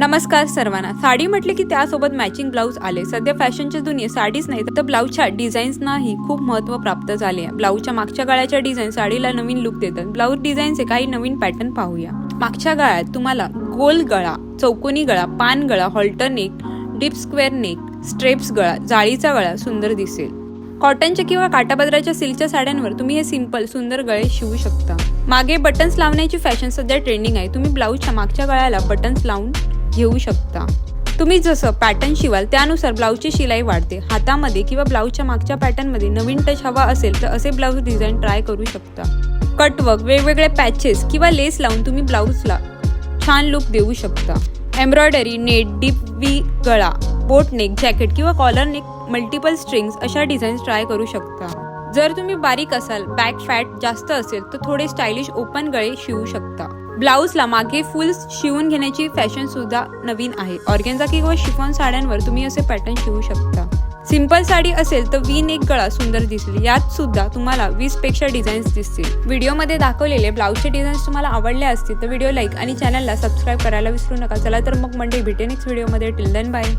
नमस्कार सर्वांना। साडी म्हटले की त्यासोबत मॅचिंग ब्लाऊज आले। सध्या फॅशनच्या दुनियेत साडीच नाही तर ब्लाऊजच्या डिझाईन्सनाही खूप महत्त्व प्राप्त झाले आहे। ब्लाऊजच्या मागच्या गळ्याच्या डिझाईन साडीला नवीन लुक देतात। ब्लाऊज डिझाईनचे काही नवीन पॅटर्न पाहूया। मागच्या गळ्यात तुम्हाला गोल गळा, चौकोनी गळा, पान गळा, halter neck, deep square neck, straps गळा, जाळीचा गळा सुंदर दिसेल। कॉटनच्या किंवा काठापदराच्या सिल्कच्या साड्यांवर तुम्ही हे सिंपल सुंदर गळे शिवू शकता। मागे बटन्स लावण्याची फॅशन सध्या ट्रेंडिंग आहे। तुम्ही ब्लाऊजच्या मागच्या गळ्याला बटन्स लावून घेऊ शकता। तुम्ही जसं पॅटर्न शिवाल त्यानुसार ब्लाऊजची शिलाई वाढते। हातामध्ये किंवा ब्लाऊजच्या मागच्या पॅटर्नमध्ये नवीन टच हवा असेल तर असे ब्लाऊज डिझाईन ट्राय करू शकता। कटवर्क, वेगवेगळे पॅचेस किंवा लेस लावून तुम्ही ब्लाऊजला छान लुक देऊ शकता। एम्ब्रॉयडरी, नेट, डीप वी गळा, बोट नेक, जॅकेट किंवा कॉलर नेक, मल्टिपल स्ट्रिंग्स अशा डिझाईन्स ट्राय करू शकता। जर तुम्ही बारीक असाल, बॅक फॅट जास्त असेल तर थोडे स्टायलिश ओपन गळे शिवू शकता। ब्लाऊजला मागे फुल शिवून घेण्याची फॅशन सुद्धा नवीन आहे। ऑर्गेन्झा किंवा शिफॉन साड्यांवर तुम्ही असे पॅटर्न शिवू शकता। सिंपल साडी असेल तर वी नेक गळा सुंदर दिसेल। यात सुद्धा तुम्हाला 20 पेक्षा डिझाईन्स दिसतील। व्हिडिओमध्ये दाखवलेले ब्लाऊजचे डिझाईन्स तुम्हाला आवडले असतील तर व्हिडिओ लाईक आणि चॅनलला सबस्क्राईब करायला विसरू नका। चला तर मग मंडळी भेटू नेक्स्ट व्हिडिओमध्ये। Till then bye.